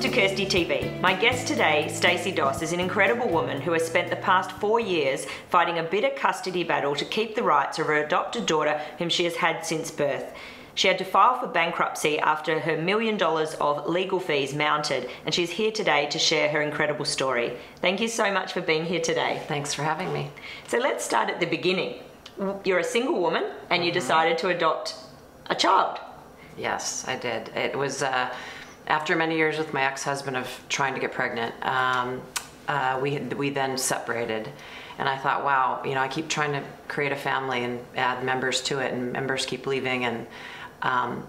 Welcome to Kirsty TV. My guest today, Stacey Doss, is an incredible woman who has spent the past 4 years fighting a bitter custody battle to keep the rights of her adopted daughter, whom she has had since birth. She had to file for bankruptcy after her $1 million of legal fees mounted, and she's here today to share her incredible story. Thank you so much for being here today. Thanks for having me. So let's start at the beginning. You're a single woman and you decided to adopt a child. Yes, I did. It was after many years with my ex-husband of trying to get pregnant. We then separated, and I thought, wow, you know, I keep trying to create a family and add members to it, and members keep leaving. And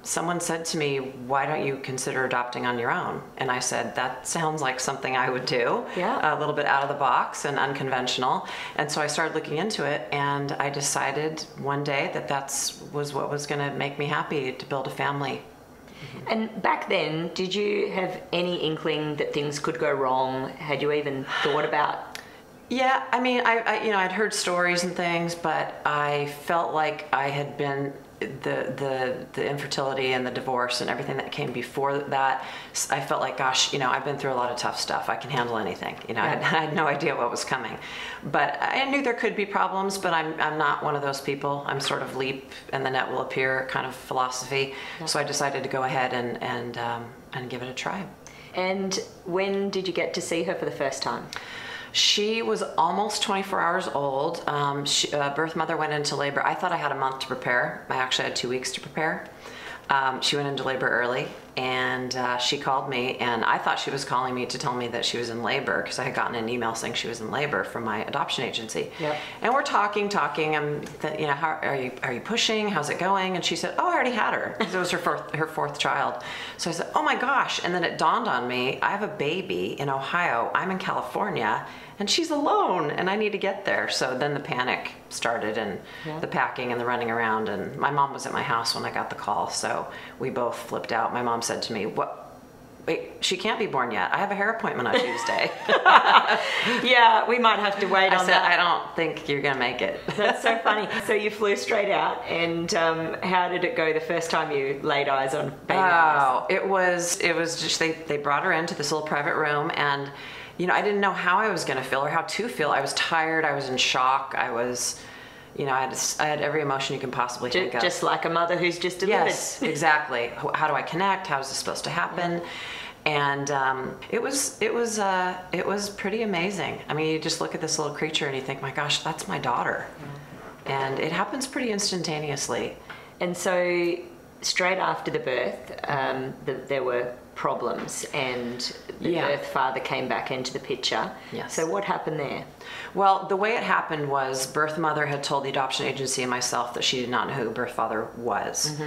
someone said to me, why don't you consider adopting on your own? And I said, that sounds like something I would do. Yeah. A little bit out of the box and unconventional. And so I started looking into it, and I decided one day that was what was going to make me happy, to build a family. And back then, did you have any inkling that things could go wrong? Had you even thought about? Yeah, I mean, I'd heard stories and things, but I felt like I had been the infertility and the divorce and everything that came before that. I felt like, gosh, you know, I've been through a lot of tough stuff. I can handle anything. You know, I had no idea what was coming, but I knew there could be problems. But I'm not one of those people. I'm sort of leap and the net will appear kind of philosophy. Yeah. So I decided to go ahead and give it a try. And when did you get to see her for the first time? She was almost 24 hours old. Birth mother went into labor. I thought I had a month to prepare. I actually had 2 weeks to prepare. She went into labor early, and she called me, and I thought she was calling me to tell me that she was in labor, because I had gotten an email saying she was in labor from my adoption agency. Yep. And we're talking. You know, how are you pushing? How's it going? And she said, oh, I already had her, because it was her fourth child. So I said, oh my gosh. And then it dawned on me, I have a baby in Ohio. I'm in California, and she's alone, and I need to get there. So then the panic started, and the packing and the running around. And my mom was at my house when I got the call, so we both flipped out. My mom said to me, wait, she can't be born yet. I have a hair appointment on Tuesday. Yeah, we might have to wait on that. I don't think you're gonna make it. That's so funny. So you flew straight out, and how did it go the first time you laid eyes on baby? Oh, it was just, they brought her into this little private room, and you know, I didn't know how I was going to feel or how to feel. I was tired. I was in shock. I was, you know, I had every emotion you can possibly think of. Just like a mother who's just delivered. Yes, exactly. How do I connect? How is this supposed to happen? And it was pretty amazing. I mean, you just look at this little creature and you think, my gosh, that's my daughter. And it happens pretty instantaneously. And so straight after the birth, there were problems, and the birth father came back into the picture. Yes. So what happened there? Well, the way it happened was birth mother had told the adoption agency and myself that she did not know who birth father was.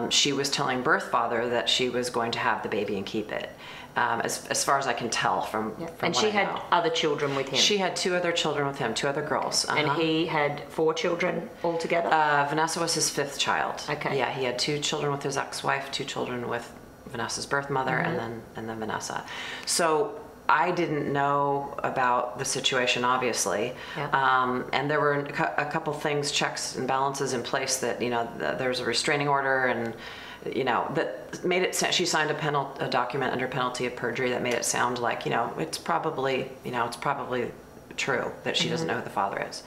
She was telling birth father that she was going to have the baby and keep it. As far as I can tell from and what she I had know. other children with him. She had 2 other children with him, 2 other girls. And he had 4 children altogether? Vanessa was his 5th child. Okay. Yeah, he had 2 children with his ex-wife, 2 children with Vanessa's birth mother, and then Vanessa. So I didn't know about the situation, obviously, and there were a couple things, checks and balances in place that, you know, there was a restraining order, and you know, that made it. She signed a document under penalty of perjury that made it sound like, you know, it's probably true that she doesn't know who the father is.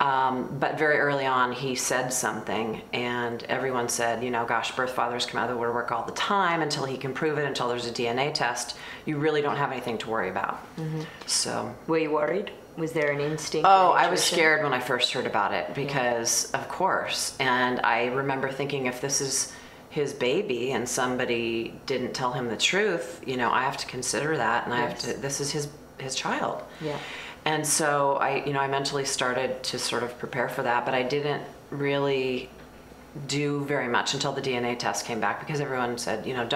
But very early on, he said something, and everyone said, you know, gosh, birth fathers come out of the woodwork all the time until he can prove it, until there's a DNA test. You really don't have anything to worry about. So, were you worried? Was there an instinct? Oh, I was scared when I first heard about it, because of course. And I remember thinking, if this is his baby and somebody didn't tell him the truth, you know, I have to consider that, and I have to. This is his child. Yeah. And so I mentally started to sort of prepare for that, but I didn't really do very much until the DNA test came back, because everyone said, you know,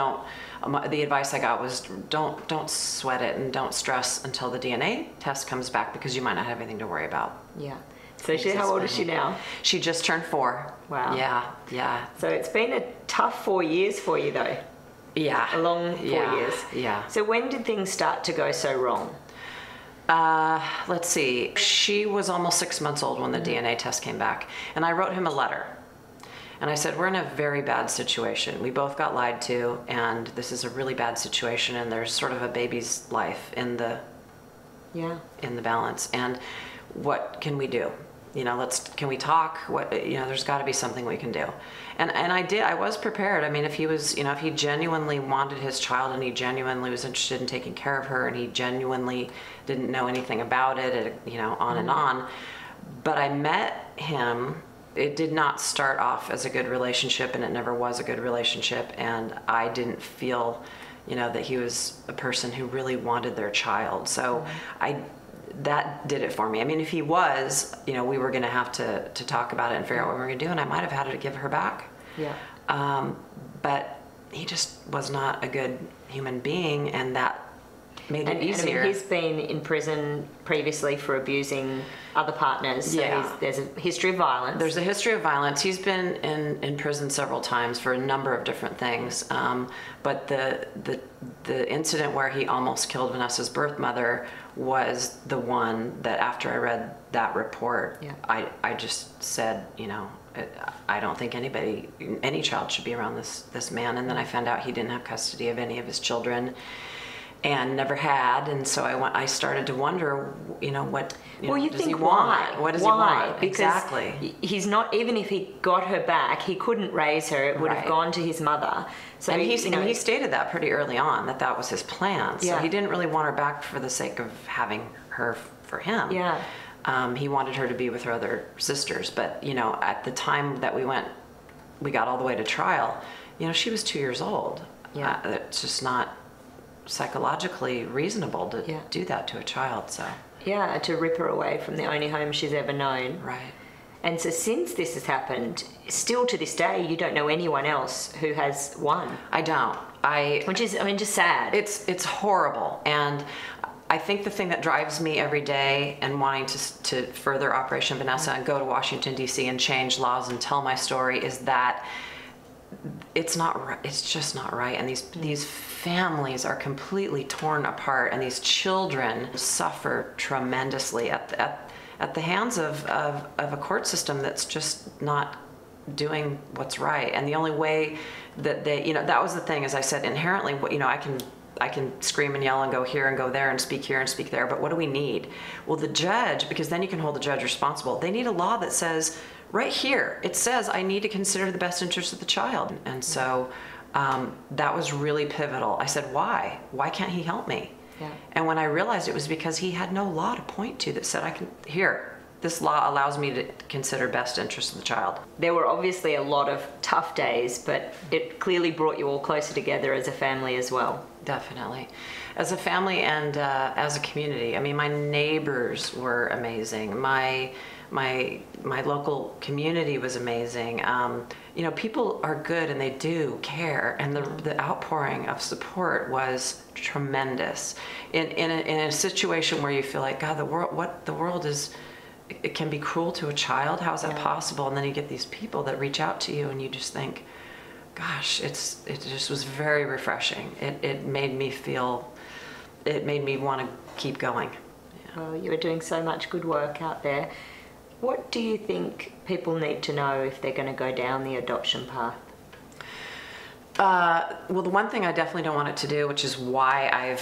the advice I got was don't sweat it and don't stress until the DNA test comes back, because you might not have anything to worry about. Yeah. So how old is she now? She just turned 4. Wow. Yeah. So it's been a tough 4 years for you, though. Yeah. A long 4 years. Yeah. So when did things start to go so wrong? Let's see. She was almost 6 months old when the DNA test came back, and I wrote him a letter. And I said, we're in a very bad situation. We both got lied to, and this is a really bad situation, and there's sort of a baby's life in the balance. And what can we do? You know, can we talk? There's got to be something we can do. And I was prepared. I mean, if he genuinely wanted his child, and he genuinely was interested in taking care of her, and he genuinely didn't know anything about it, on and on. But I met him. It did not start off as a good relationship, and it never was a good relationship. And I didn't feel, that he was a person who really wanted their child. So that did it for me. I mean, if he was, we were going to have to talk about it and figure out what we were going to do, and I might have had to give her back. Yeah. But he just was not a good human being, and that made it easier. And he's been in prison previously for abusing other partners. So there's a history of violence. There's a history of violence. He's been in prison several times for a number of different things. But the incident where he almost killed Vanessa's birth mother was the one that, after I read that report, I just said, I don't think any child should be around this man. And then I found out he didn't have custody of any of his children, and never had. And so I started to wonder, what does he want? What does he want? Because exactly. He's not, even if he got her back, he couldn't raise her. It would have gone to his mother. So and he stated that pretty early on, that was his plan. So he didn't really want her back for the sake of having her for him. Yeah. He wanted her to be with her other sisters. But, at the time that we got all the way to trial, she was 2 years old. Yeah. It's just not psychologically reasonable to do that to a child. So to rip her away from the only home she's ever known. Right. And so since this has happened, still to this day, you don't know anyone else who has won. I don't. Which is, just sad. It's horrible. And I think the thing that drives me every day and wanting to further Operation Vanessa and go to Washington, D.C. and change laws and tell my story is that it's not right. It's just not right. And these families are completely torn apart, and these children suffer tremendously at the hands of a court system that's just not doing what's right. And the only way that they, that was the thing, as I said, inherently, I can scream and yell and go here and go there and speak here and speak there, but what do we need? Well, the judge, because then you can hold the judge responsible, they need a law that says, right here, it says I need to consider the best interest of the child. And so that was really pivotal. I said, why? Why can't he help me? Yeah. And when I realized it was because he had no law to point to that said, this law allows me to consider best interest of the child. There were obviously a lot of tough days, but it clearly brought you all closer together as a family as well. Definitely. As a family and as a community. I mean, my neighbors were amazing. My local community was amazing. People are good and they do care, and the outpouring of support was tremendous. In a situation where you feel like, God, the world is, it can be cruel to a child. How is that possible? And then you get these people that reach out to you, and you just think, gosh, it just was very refreshing. It made me want to keep going. Yeah. Well, you are doing so much good work out there. What do you think people need to know if they're going to go down the adoption path? Well, the one thing I definitely don't want it to do, which is why I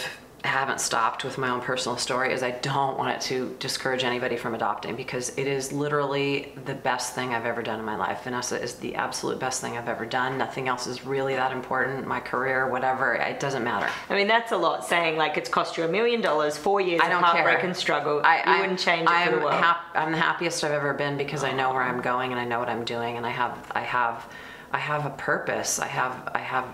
haven't stopped with my own personal story, is I don't want it to discourage anybody from adopting, because it is literally the best thing I've ever done in my life. Vanessa is the absolute best thing I've ever done. Nothing else is really that important. My career, whatever, it doesn't matter. I mean, that's a lot, saying like it's cost you $1 million, 4 years of heartbreak and struggle. You wouldn't change it for the world. I'm the happiest I've ever been, because I know where I'm going and I know what I'm doing, and I have a purpose. I have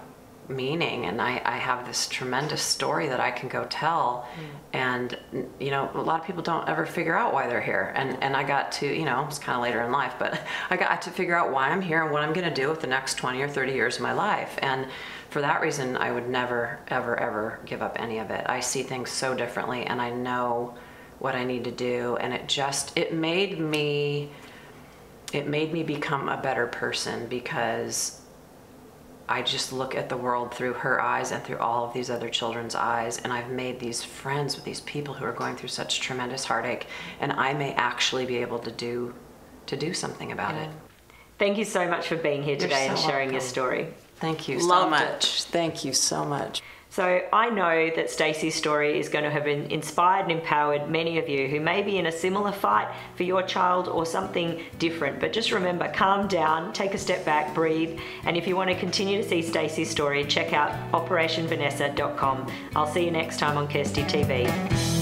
meaning, and I have this tremendous story that I can go tell. And a lot of people don't ever figure out why they're here, and I got to, it's kind of later in life, but I got to figure out why I'm here and what I'm going to do with the next 20 or 30 years of my life. And for that reason, I would never ever give up any of it. I see things so differently, and I know what I need to do, and it made me become a better person, because I just look at the world through her eyes and through all of these other children's eyes, and I've made these friends with these people who are going through such tremendous heartache, and I may actually be able to do something about it. Thank you so much for being here today and sharing your story. Thank you so Loved much. it. Thank you so much. So I know that Stacey's story is going to have inspired and empowered many of you who may be in a similar fight for your child or something different. But just remember, calm down, take a step back, breathe. And if you want to continue to see Stacey's story, check out operationvanessa.com. I'll see you next time on Kirsty TV.